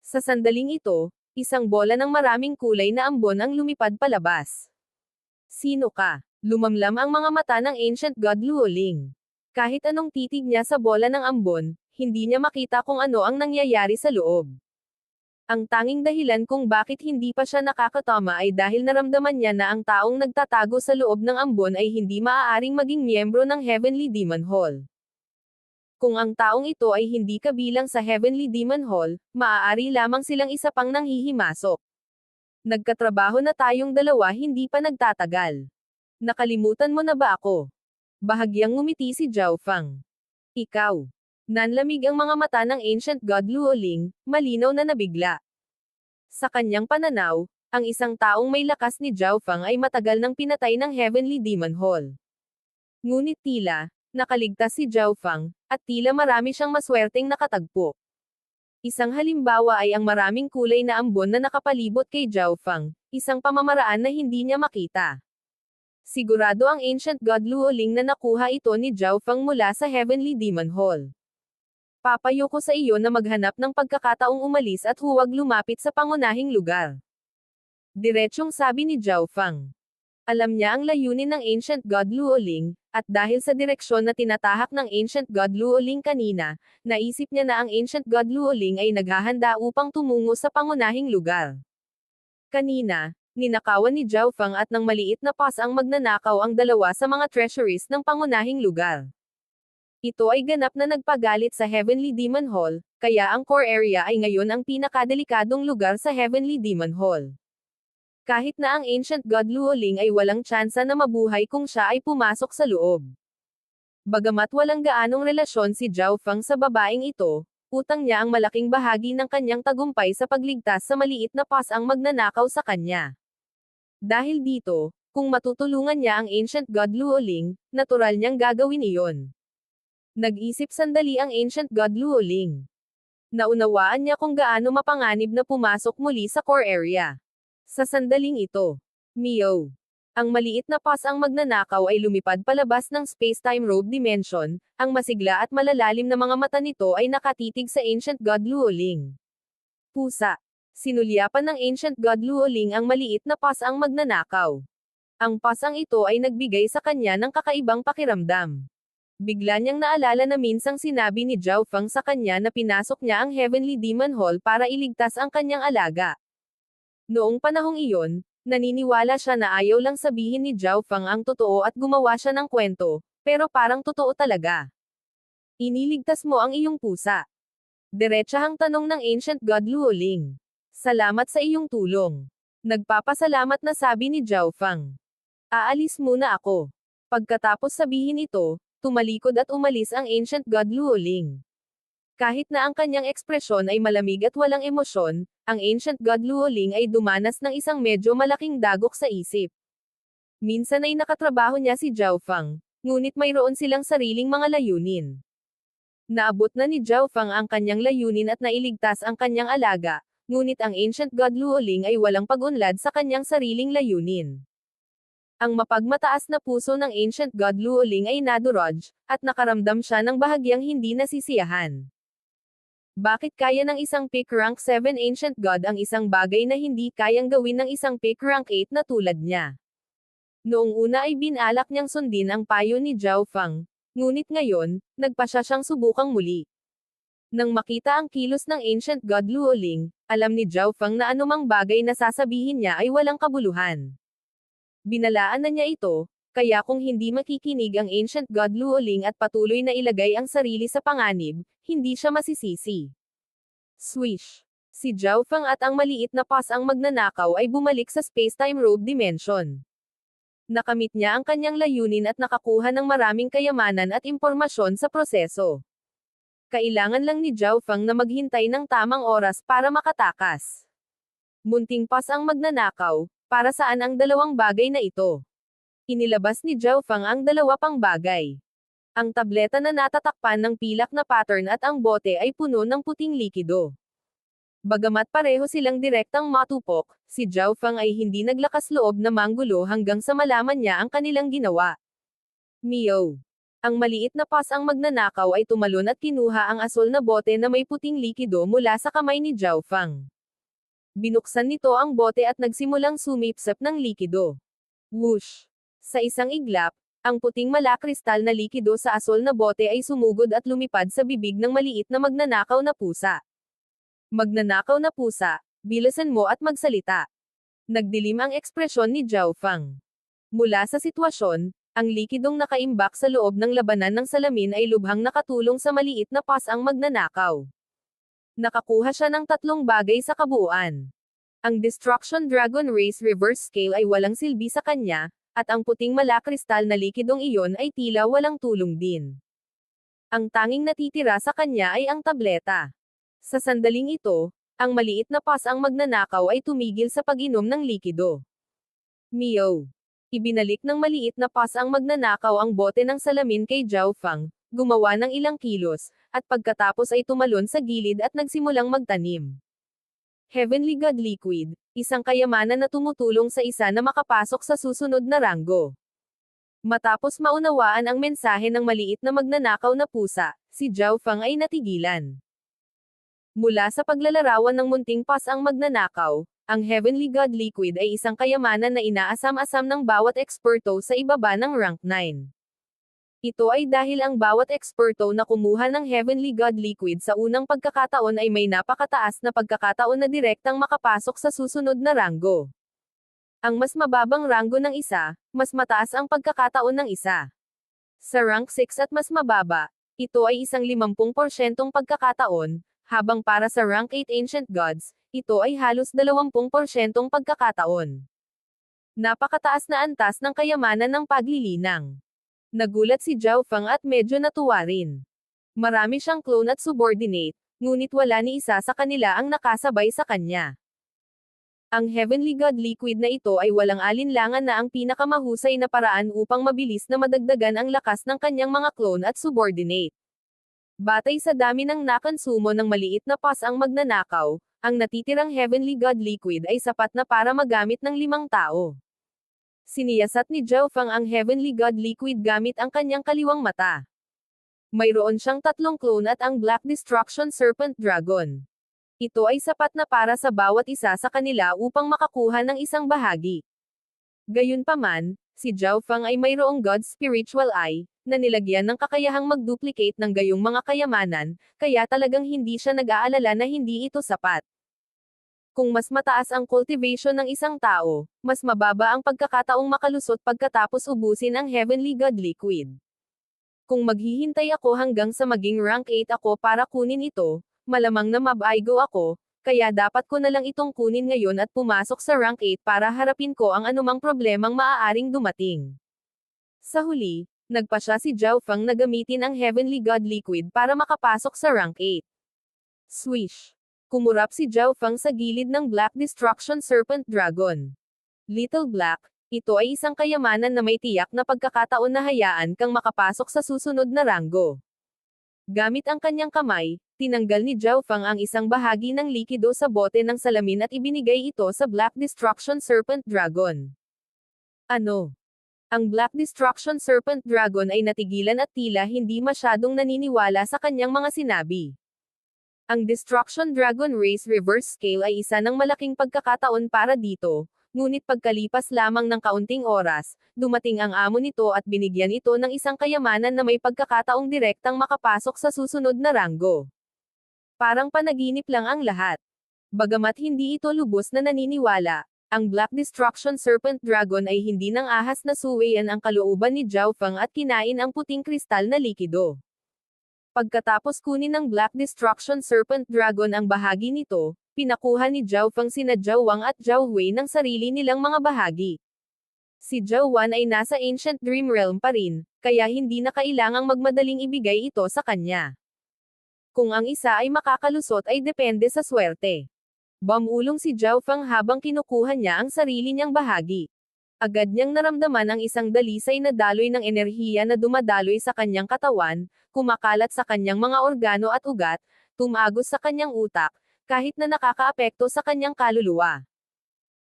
Sa sandaling ito, isang bola ng maraming kulay na ambon ang lumipad palabas. Sino ka? Lumamlam ang mga mata ng ancient god Luoling. Kahit anong titig niya sa bola ng ambon, hindi niya makita kung ano ang nangyayari sa loob. Ang tanging dahilan kung bakit hindi pa siya nakakatama ay dahil naramdaman niya na ang taong nagtatago sa loob ng ambon ay hindi maaaring maging miyembro ng Heavenly Demon Hall. Kung ang taong ito ay hindi kabilang sa Heavenly Demon Hall, maaari lamang silang isa pang nanghihimasok. Nagkatrabaho na tayong dalawa hindi pa nagtatagal. Nakalimutan mo na ba ako? Bahagyang ngumiti si Zhao Fang. Ikaw. Nanlamig ang mga mata ng ancient god Luoling, malinaw na nabigla. Sa kanyang pananaw, ang isang taong may lakas ni Zhao Fang ay matagal nang pinatay ng Heavenly Demon Hall. Ngunit tila, nakaligtas si Zhao Fang, at tila marami siyang maswerteng nakatagpo. Isang halimbawa ay ang maraming kulay na ambon na nakapalibot kay Zhao Fang, isang pamamaraan na hindi niya makita. Sigurado ang ancient god Luoling na nakuha ito ni Zhao Fang mula sa Heavenly Demon Hall. Papayo ko sa iyo na maghanap ng pagkakataong umalis at huwag lumapit sa pangunahing lugar. Diretsyong sabi ni Zhao Fang. Alam niya ang layunin ng ancient god Luoling, at dahil sa direksyon na tinatahak ng ancient god Luoling kanina, naisip niya na ang ancient god Luoling ay naghahanda upang tumungo sa pangunahing lugar. Kanina, ninakawan ni Zhao Fang at ng maliit na pas ang magnanakaw ang dalawa sa mga treasuries ng pangunahing lugar. Ito ay ganap na nagpagalit sa Heavenly Demon Hall, kaya ang core area ay ngayon ang pinakadelikadong lugar sa Heavenly Demon Hall. Kahit na ang ancient god Luoling ay walang tsansa na mabuhay kung siya ay pumasok sa loob. Bagamat walang gaanong relasyon si Zhao Fang sa babaeng ito, utang niya ang malaking bahagi ng kanyang tagumpay sa pagligtas sa maliit na pas ang magnanakaw sa kanya. Dahil dito, kung matutulungan niya ang ancient god Luoling, natural niyang gagawin iyon. Nag-isip sandali ang ancient god Luoling. Naunawaan niya kung gaano mapanganib na pumasok muli sa core area. Sa sandaling ito, Mio. Ang maliit na pas ang magnanakaw ay lumipad palabas ng space-time robe dimension, ang masigla at malalalim na mga mata nito ay nakatitig sa ancient god Luoling. Pusa. Sinulyapan ng ancient god Luoling ang maliit na pas ang magnanakaw. Ang pasang ito ay nagbigay sa kanya ng kakaibang pakiramdam. Bigla niyang naalala na minsang sinabi ni Zhao Fang sa kanya na pinasok niya ang Heavenly Demon Hall para iligtas ang kanyang alaga. Noong panahong iyon, naniniwala siya na ayaw lang sabihin ni Zhao Fang ang totoo at gumawa siya ng kwento, pero parang totoo talaga. Iniligtas mo ang iyong pusa. Diretsahang tanong ng ancient god Luoling. Salamat sa iyong tulong. Nagpapasalamat na sabi ni Zhao Fang. Aalis muna ako. Pagkatapos sabihin ito, tumalikod at umalis ang ancient god Luoling. Kahit na ang kanyang ekspresyon ay malamig at walang emosyon, ang ancient god Luoling ay dumanas ng isang medyo malaking dagok sa isip. Minsan ay nakatrabaho niya si Zhao Fang, ngunit mayroon silang sariling mga layunin. Naabot na ni Zhao Fang ang kanyang layunin at nailigtas ang kanyang alaga, ngunit ang ancient god Luoling ay walang pag-unlad sa kanyang sariling layunin. Ang mapagmataas na puso ng ancient god Luoling ay nadurog, at nakaramdam siya ng bahagyang hindi nasisiyahan. Bakit kaya ng isang peak rank 7 ancient god ang isang bagay na hindi kayang gawin ng isang peak rank 8 na tulad niya? Noong una ay binalak niyang sundin ang payo ni Zhao Fang, ngunit ngayon, nagpasya siyang subukang muli. Nang makita ang kilos ng ancient god Luoling, alam ni Zhao Fang na anumang bagay na sasabihin niya ay walang kabuluhan. Binalaan na niya ito, kaya kung hindi makikinig ang ancient god Luoling at patuloy na ilagay ang sarili sa panganib, hindi siya masisisi. Swish! Si Zhao Fang at ang maliit na pas ang magnanakaw ay bumalik sa space-time robe dimension. Nakamit niya ang kanyang layunin at nakakuha ng maraming kayamanan at impormasyon sa proseso. Kailangan lang ni Zhao Fang na maghintay ng tamang oras para makatakas. Munting pas ang magnanakaw, para saan ang dalawang bagay na ito? Inilabas ni Zhao Fang ang dalawa pang bagay. Ang tableta na natatakpan ng pilak na pattern at ang bote ay puno ng puting likido. Bagamat pareho silang direktang matupok, si Zhao Fang ay hindi naglakas loob na manggulo hanggang sa malaman niya ang kanilang ginawa. Mio. Ang maliit na pas ang magnanakaw ay tumalon at kinuha ang asol na bote na may puting likido mula sa kamay ni Zhao Fang. Binuksan nito ang bote at nagsimulang sumipsip ng likido. Whoosh! Sa isang iglap, ang puting malakristal na likido sa asol na bote ay sumugod at lumipad sa bibig ng maliit na magnanakaw na pusa. Magnanakaw na pusa, bilisan mo at magsalita. Nagdilim ang ekspresyon ni Zhao Fang. Mula sa sitwasyon, ang likidong nakaimbak sa loob ng labanan ng salamin ay lubhang nakatulong sa maliit na pas ang magnanakaw. Nakakuha siya ng tatlong bagay sa kabuuan. Ang Destruction Dragon Race Reverse Scale ay walang silbi sa kanya, at ang puting malakristal na likidong iyon ay tila walang tulong din. Ang tanging natitira sa kanya ay ang tableta. Sa sandaling ito, ang maliit na pas ang magnanakaw ay tumigil sa pag-inom ng likido. Mio. Ibinalik ng maliit na pas ang magnanakaw ang bote ng salamin kay Zhao Fang, gumawa ng ilang kilos, at pagkatapos ay tumalon sa gilid at nagsimulang magtanim. Heavenly God Liquid, isang kayamanan na tumutulong sa isa na makapasok sa susunod na ranggo. Matapos maunawaan ang mensahe ng maliit na magnanakaw na pusa, si Zhao Fang ay natigilan. Mula sa paglalarawan ng munting pas ang magnanakaw, ang Heavenly God Liquid ay isang kayamanan na inaasam-asam ng bawat eksperto sa ibaba ng rank 9. Ito ay dahil ang bawat eksperto na kumuha ng Heavenly God Liquid sa unang pagkakataon ay may napakataas na pagkakataon na direktang makapasok sa susunod na ranggo. Ang mas mababang ranggo ng isa, mas mataas ang pagkakataon ng isa. Sa rank 6 at mas mababa, ito ay isang 50% pagkakataon, habang para sa rank 8 Ancient Gods, ito ay halos 20% pagkakataon. Napakataas na antas ng kayamanan ng paglilinang. Nagulat si Zhao Fang at medyo natuwa rin. Marami siyang clone at subordinate, ngunit wala ni isa sa kanila ang nakasabay sa kanya. Ang Heavenly God Liquid na ito ay walang alinlangan na ang pinakamahusay na paraan upang mabilis na madagdagan ang lakas ng kanyang mga clone at subordinate. Batay sa dami ng nakonsumo ng maliit na pas ang magnanakaw, ang natitirang Heavenly God Liquid ay sapat na para magamit ng 5 tao. Siniyasat ni Zhao Fang ang Heavenly God Liquid gamit ang kanyang kaliwang mata. Mayroon siyang 3 clone at ang Black Destruction Serpent Dragon. Ito ay sapat na para sa bawat isa sa kanila upang makakuha ng isang bahagi. Gayunpaman, si Zhao Fang ay mayroong God Spiritual Eye, na nilagyan ng kakayahang mag-duplicate ng gayong mga kayamanan, kaya talagang hindi siya nag-aalala na hindi ito sapat. Kung mas mataas ang cultivation ng isang tao, mas mababa ang pagkakataong makalusot pagkatapos ubusin ang Heavenly God Liquid. Kung maghihintay ako hanggang sa maging rank 8 ako para kunin ito, malamang na mabaigo ako, kaya dapat ko na lang itong kunin ngayon at pumasok sa rank 8 para harapin ko ang anumang problemang maaaring dumating. Sa huli, nagpasya si Zhao Fang na gamitin ang Heavenly God Liquid para makapasok sa rank 8. Swish! Kumurap si Zhao Fang sa gilid ng Black Destruction Serpent Dragon. Little Black, ito ay isang kayamanan na may tiyak na pagkakataon na hayaan kang makapasok sa susunod na ranggo. Gamit ang kanyang kamay, tinanggal ni Zhao Fang ang isang bahagi ng likido sa bote ng salamin at ibinigay ito sa Black Destruction Serpent Dragon. Ano? Ang Black Destruction Serpent Dragon ay natigilan at tila hindi masyadong naniniwala sa kanyang mga sinabi. Ang Destruction Dragon Race Reverse Scale ay isa ng malaking pagkakataon para dito, ngunit pagkalipas lamang ng kaunting oras, dumating ang amo nito at binigyan ito ng isang kayamanan na may pagkakataong direktang makapasok sa susunod na ranggo. Parang panaginip lang ang lahat. Bagamat hindi ito lubos na naniniwala, ang Black Destruction Serpent Dragon ay hindi nang ahas na suwayan ang kalooban ni Zhao Fang at kinain ang puting kristal na likido. Pagkatapos kunin ng Black Destruction Serpent Dragon ang bahagi nito, pinakuha ni Zhao Fang sina Zhao Wang at Zhao Hui ng sarili nilang mga bahagi. Si Zhao Wan ay nasa Ancient Dream Realm pa rin, kaya hindi na kailangang magmadaling ibigay ito sa kanya. Kung ang isa ay makakalusot ay depende sa swerte. Bumulong si Zhao Fang habang kinukuha niya ang sarili niyang bahagi. Agad niyang naramdaman ang isang dalisay na daloy ng enerhiya na dumadaloy sa kanyang katawan, kumakalat sa kanyang mga organo at ugat, tumagos sa kanyang utak, kahit na nakakaapekto sa kanyang kaluluwa.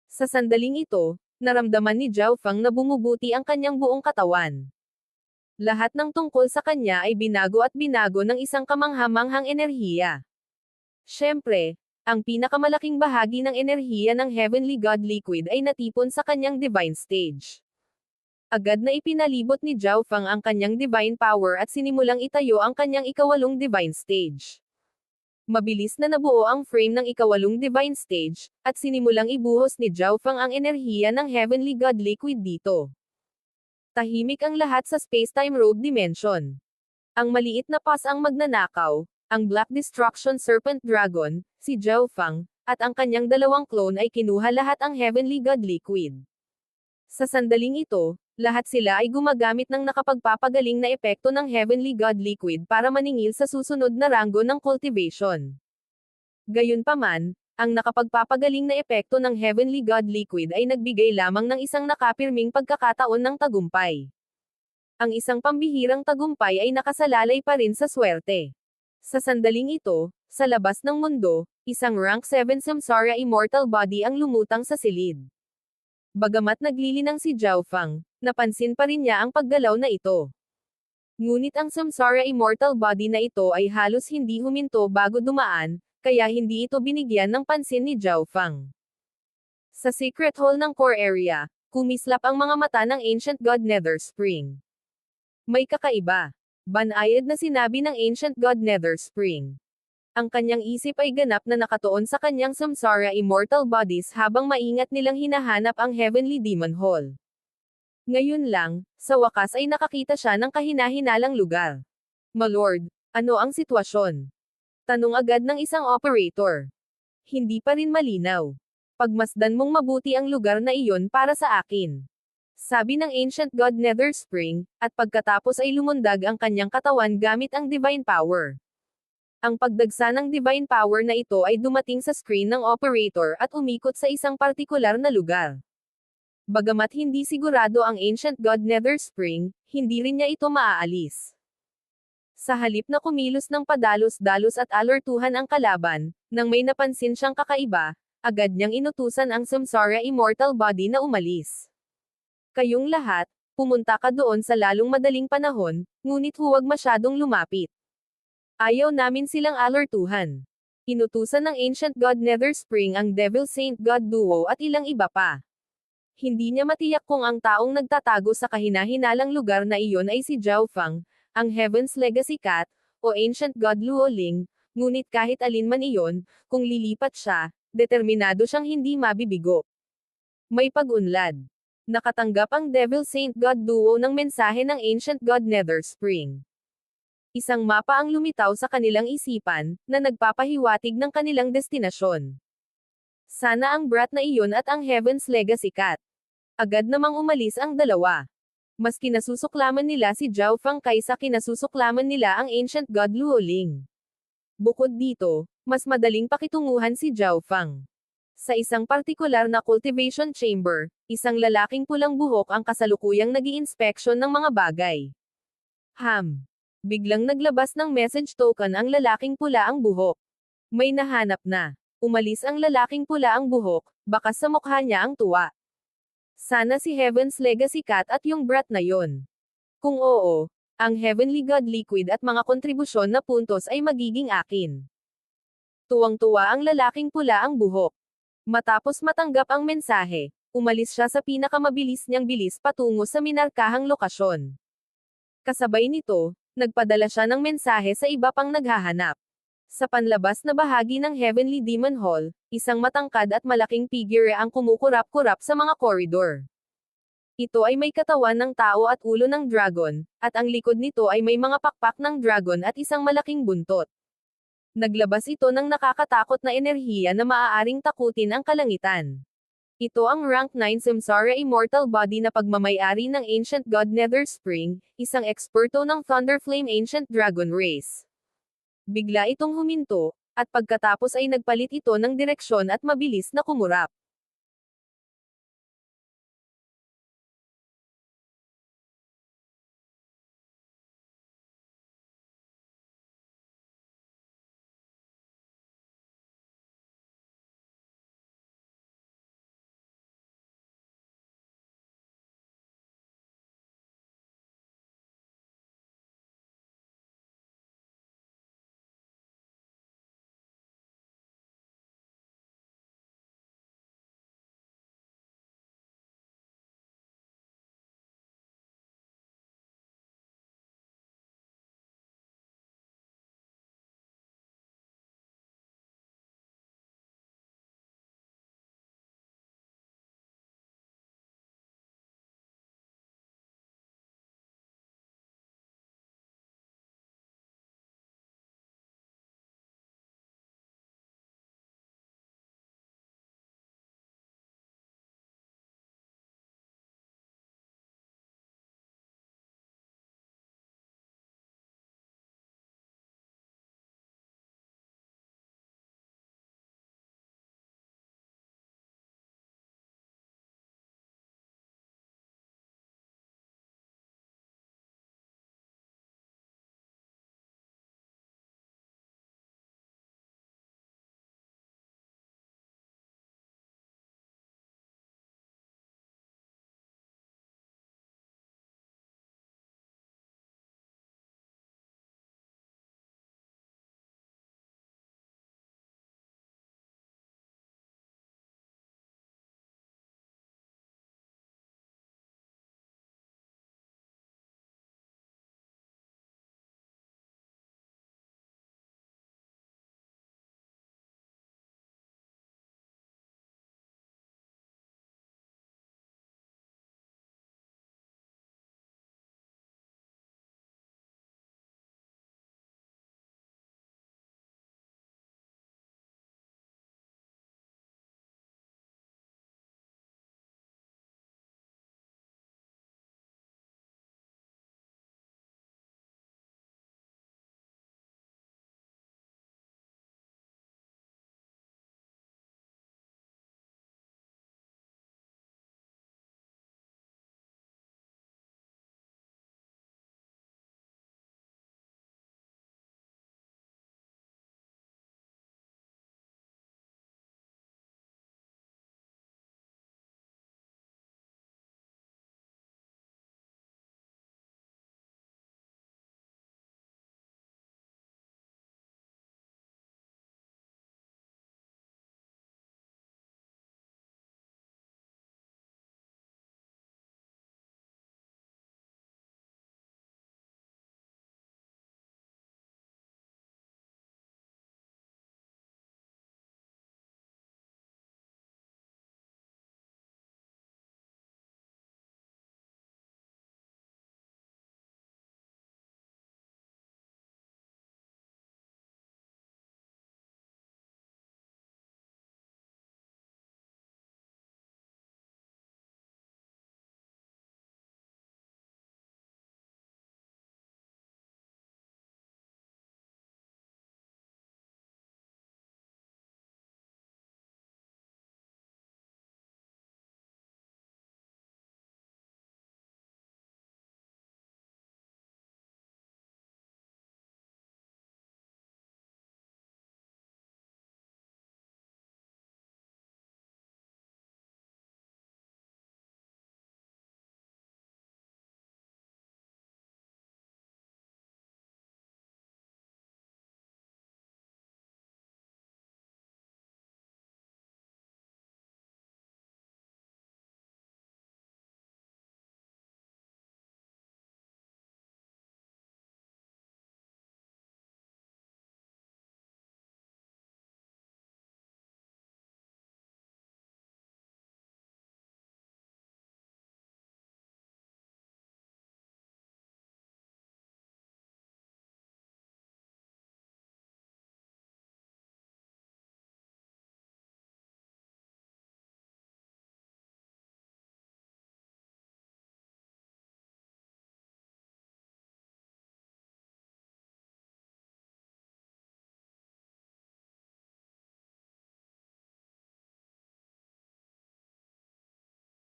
Sa sandaling ito, naramdaman ni Zhao Feng na bumubuti ang kanyang buong katawan. Lahat ng tungkol sa kanya ay binago at binago ng isang kamangha-manghang enerhiya. Siyempre, ang pinakamalaking bahagi ng enerhiya ng Heavenly God Liquid ay natipon sa kanyang divine stage. Agad na ipinalibot ni Zhao Feng ang kanyang divine power at sinimulang itayo ang kanyang ikawalong divine stage. Mabilis na nabuo ang frame ng ikawalong divine stage, at sinimulang ibuhos ni Zhao Feng ang enerhiya ng Heavenly God Liquid dito. Tahimik ang lahat sa space-time robe dimension. Ang maliit na pas ang magnanakaw, ang Black Destruction Serpent Dragon, si Zhao Feng, at ang kanyang dalawang clone ay kinuha lahat ang Heavenly God Liquid. Sa sandaling ito, lahat sila ay gumagamit ng nakapagpapagaling na epekto ng Heavenly God Liquid para maningil sa susunod na ranggo ng cultivation. Gayunpaman, ang nakapagpapagaling na epekto ng Heavenly God Liquid ay nagbigay lamang ng isang nakapirming pagkakataon ng tagumpay. Ang isang pambihirang tagumpay ay nakasalalay pa rin sa swerte. Sa sandaling ito, sa labas ng mundo, isang rank 7 Samsara Immortal Body ang lumutang sa silid. Bagamat naglilinang si Zhao Feng, napansin pa rin niya ang paggalaw na ito. Ngunit ang Samsara Immortal Body na ito ay halos hindi huminto bago dumaan, kaya hindi ito binigyan ng pansin ni Zhao Feng. Sa secret hall ng core area, kumislap ang mga mata ng Ancient God Nether Spring. May kakaiba. Banayad na sinabi ng Ancient God Nether Spring. Ang kanyang isip ay ganap na nakatuon sa kanyang Samsara Immortal Bodies habang maingat nilang hinahanap ang Heavenly Demon Hall. Ngayon lang, sa wakas ay nakakita siya ng kahina-hinalang lugar. "My ano ang sitwasyon?" Tanong agad ng isang operator. "Hindi pa rin malinaw. Pagmasdan mong mabuti ang lugar na iyon para sa akin," sabi ng Ancient God Nether Spring, at pagkatapos ay lumundag ang kanyang katawan gamit ang Divine Power. Ang pagdagsa ng Divine Power na ito ay dumating sa screen ng operator at umikot sa isang partikular na lugar. Bagamat hindi sigurado ang Ancient God Nether Spring, hindi rin niya ito maaalis. Sa halip na kumilos ng padalos-dalos at alertuhan ang kalaban, nang may napansin siyang kakaiba, agad niyang inutusan ang Samsara Immortal Body na umalis. "Kayong lahat, pumunta ka doon sa lalong madaling panahon, ngunit huwag masyadong lumapit. Ayaw namin silang alertuhan." Inutusan ng Ancient God Nether Spring ang Devil Saint God Duo at ilang iba pa. Hindi niya matiyak kung ang taong nagtatago sa kahina-hinalang lugar na iyon ay si Zhao Feng, ang Heaven's Legacy Cat, o Ancient God Luo Ling, ngunit kahit alin man iyon, kung lilipat siya, determinado siyang hindi mabibigo. May pag-unlad. Nakatanggap ang Devil Saint God Duo ng mensahe ng Ancient God Nether Spring. Isang mapa ang lumitaw sa kanilang isipan, na nagpapahiwatig ng kanilang destinasyon. Sana ang brat na iyon at ang Heaven's Legacy Cat. Agad namang umalis ang dalawa. Mas kinasusuklaman nila si Zhao Feng kaysa kinasusuklaman nila ang Ancient God Luo Ling. Bukod dito, mas madaling pakitunguhan si Zhao Feng. Sa isang partikular na cultivation chamber, isang lalaking pulang buhok ang kasalukuyang nag-iinspeksyon ng mga bagay. Biglang naglabas ng message token ang lalaking pula ang buhok. May nahanap na. Umalis ang lalaking pula ang buhok, bakas sa mukha niya ang tuwa. Sana si Heaven's Legacy Cat at yung brat na yon. Kung oo, ang Heavenly God Liquid at mga kontribusyon na puntos ay magiging akin. Tuwang-tuwa ang lalaking pula ang buhok. Matapos matanggap ang mensahe, umalis siya sa pinakamabilis niyang bilis patungo sa minarkahang lokasyon. Kasabay nito, nagpadala siya ng mensahe sa iba pang naghahanap. Sa panlabas na bahagi ng Heavenly Demon Hall, isang matangkad at malaking figure ang kumukurap-kurap sa mga koridor. Ito ay may katawan ng tao at ulo ng dragon, at ang likod nito ay may mga pakpak ng dragon at isang malaking buntot. Naglabas ito ng nakakatakot na enerhiya na maaaring takutin ang kalangitan. Ito ang rank 9 Samsara Immortal Body na pagmamay-ari ng Ancient God Nether Spring, isang eksperto ng Thunderflame Ancient Dragon Race. Bigla itong huminto, at pagkatapos ay nagpalit ito ng direksyon at mabilis na kumurap.